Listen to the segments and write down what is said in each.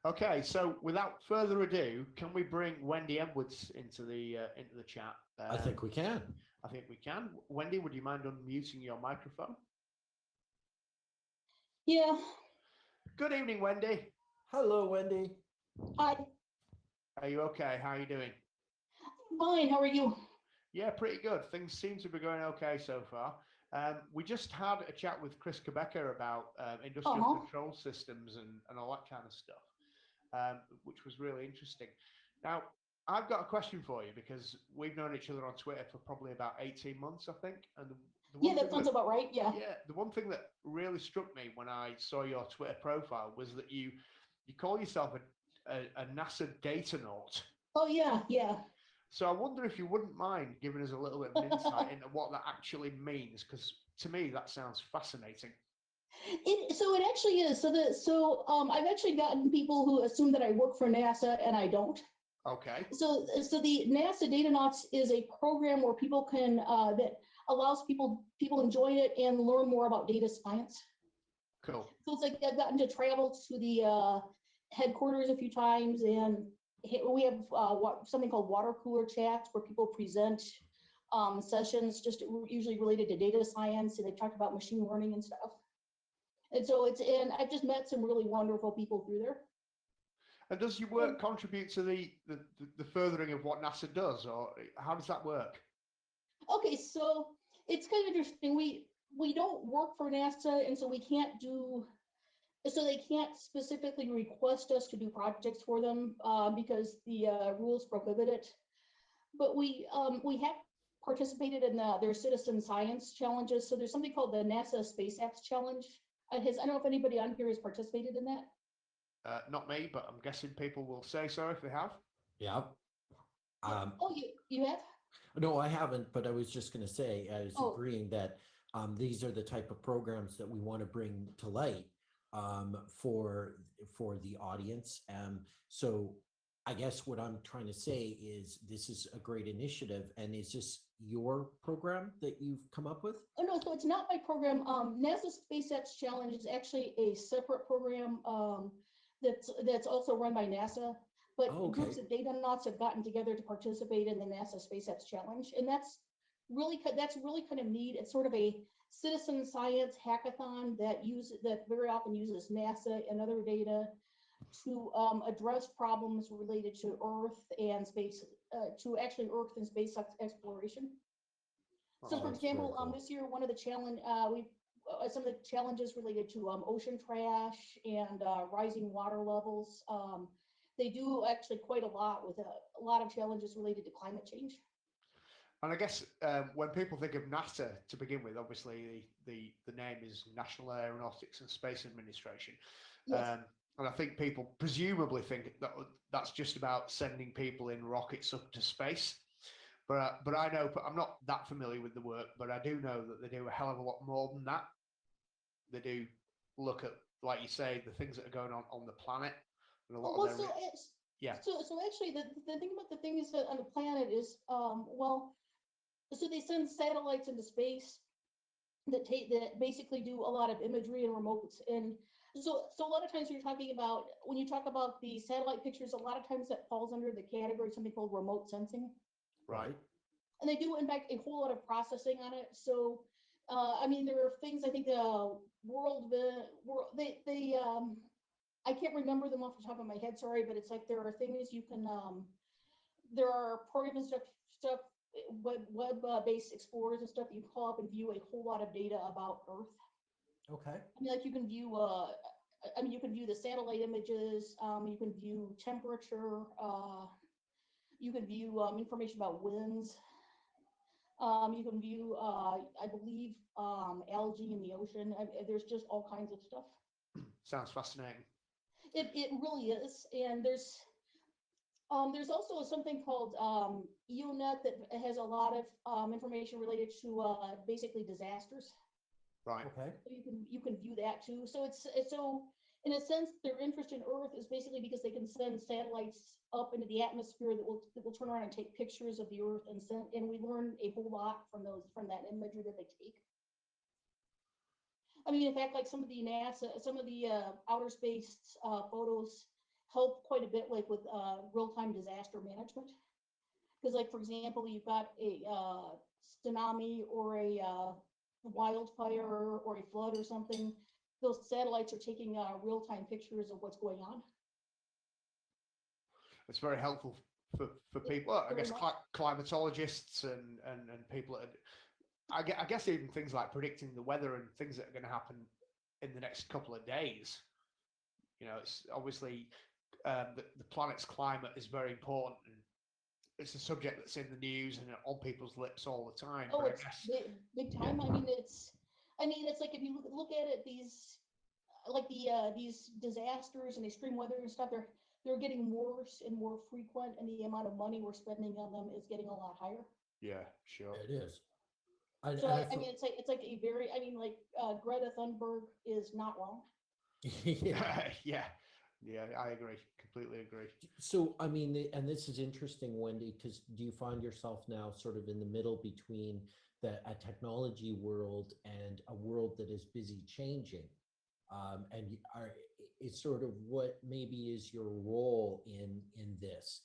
Okay, so without further ado, can we bring Wendy Edwards into the chat? I think we can. I think we can. Wendy, would you mind unmuting your microphone? Yeah. Good evening, Wendy. Hello, Wendy. Hi. Are you okay? How are you doing? Fine. How are you? Yeah, pretty good. Things seem to be going okay so far. We just had a chat with Chris Quebecer about industrial control systems and all that kind of stuff, which was really interesting. Now, I've got a question for you because we've known each other on Twitter for probably about 18 months, I think. And yeah, that sounds about right. Yeah. Yeah, the one thing that really struck me when I saw your Twitter profile was that you call yourself a NASA datanaut. Oh, yeah, yeah. So I wonder if you wouldn't mind giving us a little bit of an insight into what that actually means, because to me that sounds fascinating. So it actually is. I've actually gotten people who assume that I work for NASA and I don't. Okay. So the NASA Datanauts is a program where people can that allows people enjoy it and learn more about data science. Cool. So it's like I've gotten to travel to the headquarters a few times, and we have something called water cooler chats where people present sessions just usually related to data science, and they talk about machine learning and stuff. And so and I've just met some really wonderful people through there. And does your work contribute to the furthering of what NASA does, or how does that work? Okay, so it's kind of interesting. We don't work for NASA, and so we can't do. So they can't specifically request us to do projects for them because the rules prohibit it. But we have participated in their citizen science challenges. So there's something called the NASA SpaceX challenge. I don't know if anybody on here has participated in that. Not me, but I'm guessing people will say so if they have. Yeah. You have? No, I haven't, but I was just going to say, I was agreeing that these are the type of programs that we want to bring to light for the audience. So I guess what I'm trying to say is this is a great initiative. And is this your program that you've come up with? Oh, no, so it's not my program. NASA SpaceX Challenge is actually a separate program that's also run by NASA. But groups of datanauts have gotten together to participate in the NASA SpaceX Challenge. And that's really kind of neat. It's sort of a citizen science hackathon that very often uses NASA and other data to address problems related to Earth and space, to actually Earth and space exploration. So, for example, cool. This year, one of the some of the challenges related to ocean trash and rising water levels. They do actually quite a lot with a lot of challenges related to climate change. And I guess when people think of NASA to begin with, obviously the name is National Aeronautics and Space Administration. Yes. And I think people presumably think that that's just about sending people in rockets up to space. But I know, I'm not that familiar with the work, but I do know that they do a hell of a lot more than that. They do look at, like you say, the things that are going on the planet. And a lot of their, So actually, the thing about the things that on the planet is, so they send satellites into space that basically do a lot of imagery and remotes. And so a lot of times when you talk about the satellite pictures, a lot of times that falls under the category of something called remote sensing. Right. And they do, in fact, a whole lot of processing on it. So, I mean, there are things, I think I can't remember them off the top of my head, sorry, but it's like there are things you can, there are programs and stuff, web-based explorers and stuff that you can call up and view a whole lot of data about Earth. Okay. I mean, like you can view, you can view the satellite images, you can view temperature, you can view information about winds. You can view, I believe, algae in the ocean. There's just all kinds of stuff. Sounds fascinating. It really is, and there's also something called EONet that has a lot of information related to basically disasters. Right. Okay. So you can view that too. So it's in a sense, their interest in Earth is basically because they can send satellites up into the atmosphere that will turn around and take pictures of the Earth and we learn a whole lot from that imagery that they take. I mean, in fact, like some of the outer space photos help quite a bit, like with real-time disaster management. Because, like, for example, you've got a tsunami or a wildfire or a flood or something. Those satellites are taking real-time pictures of what's going on. It's very helpful for people. I guess climatologists and people. I guess even things like predicting the weather and things that are going to happen in the next couple of days. You know, it's obviously the planet's climate is very important, and it's a subject that's in the news and on people's lips all the time. Oh, it's big time. Yeah. I mean, it's like if you look at it, these disasters and extreme weather and stuff, they're getting worse and more frequent, and the amount of money we're spending on them is getting a lot higher. Yeah, sure. It is. I mean, it's like a very, Greta Thunberg is not wrong. Yeah, I agree. Completely agree. So, I mean, and this is interesting, Wendy, because do you find yourself now sort of in the middle between a technology world and a world that is busy changing? And it's sort of what maybe is your role in this?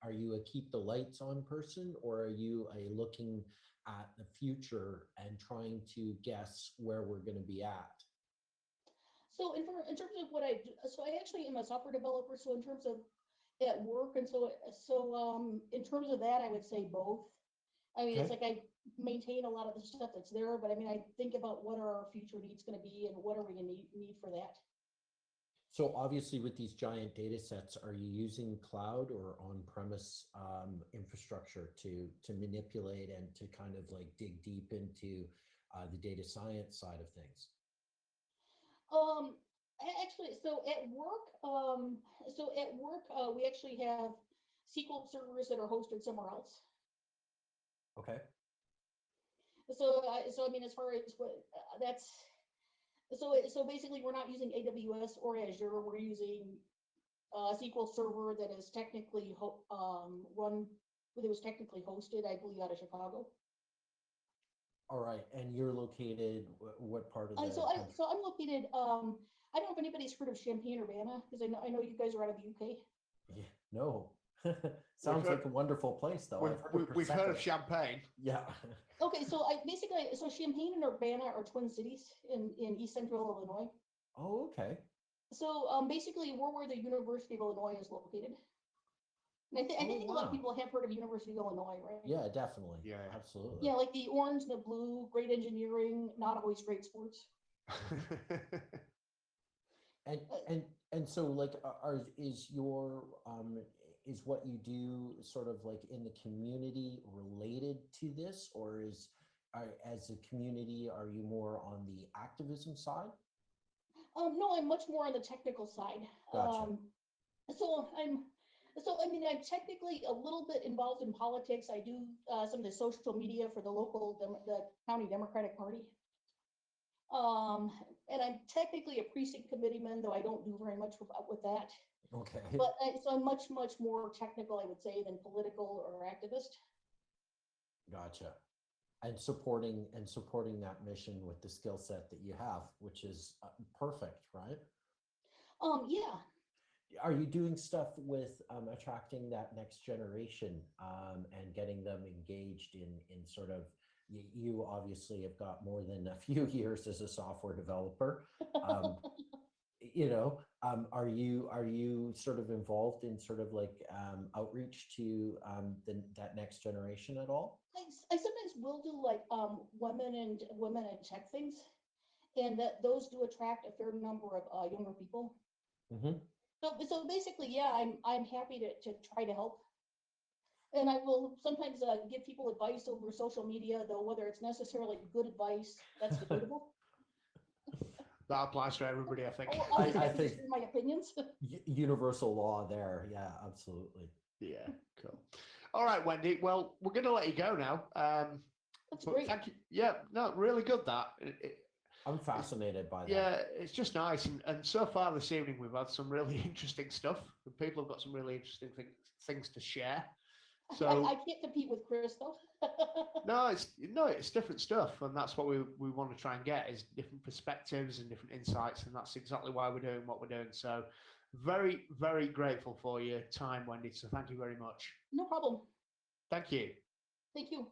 Are you a keep the lights on person, or are you a looking at the future and trying to guess where we're going to be at? So in terms of what I do, so I actually am a software developer. So in terms of at work, and so in terms of that, I would say both. I mean, okay. It's like I maintain a lot of the stuff that's there, but I mean, I think about what are our future needs going to be and what are we going to need for that. So obviously with these giant data sets, are you using cloud or on-premise infrastructure to manipulate and to kind of like dig deep into the data science side of things? Actually, so at work, we actually have SQL servers that are hosted somewhere else. Okay. So I mean, as far as what so basically, we're not using AWS or Azure. We're using a SQL server that is technically technically hosted, I believe, out of Chicago. All right, and you're located what part of the? So I'm located. I don't know if anybody's heard of Champaign-Urbana, because I know you guys are out of the UK. Yeah, no. Sounds like a wonderful place, though. We've heard of Champaign. Yeah. Okay, so Champaign and Urbana are twin cities in East Central Illinois. Oh, okay. So basically, we're where the University of Illinois is located. And I think a lot of people have heard of University of Illinois, right? Yeah, definitely. Yeah, absolutely. Yeah, like the orange, the blue, great engineering, not always great sports. And so like is what you do sort of like in the community related to this, or as a community, are you more on the activism side? No, I'm much more on the technical side. Gotcha. I'm technically a little bit involved in politics. I do some of the social media for the county Democratic Party. And I'm technically a precinct committeeman, though I don't do very much with that. Okay. But so I'm much more technical, I would say, than political or activist. Gotcha. And supporting that mission with the skill set that you have, which is perfect, right? Yeah. Are you doing stuff with attracting that next generation and getting them engaged in sort of, you obviously have got more than a few years as a software developer. Are you sort of involved in sort of like outreach to that next generation at all? I sometimes will do like women and tech things, and those do attract a fair number of younger people. Mm-hmm. So basically, yeah, I'm happy to try to help. And I will sometimes give people advice over social media, though whether it's necessarily good advice, that's debatable. That applies to everybody, I think. I think my opinions. Universal law there. Yeah, absolutely. Yeah, cool. All right, Wendy. Well, we're going to let you go now. That's great. Thank you. Yeah, no, really good that. I'm fascinated by that. Yeah, it's just nice. And so far this evening, we've had some really interesting stuff. People have got some really interesting things to share. So I can't compete with Chris, though. No, it's different stuff, and that's what we want to try and get is different perspectives and different insights, and that's exactly why we're doing what we're doing. So Very, very grateful for your time, Wendy. So thank you very much. No problem. Thank you. Thank you.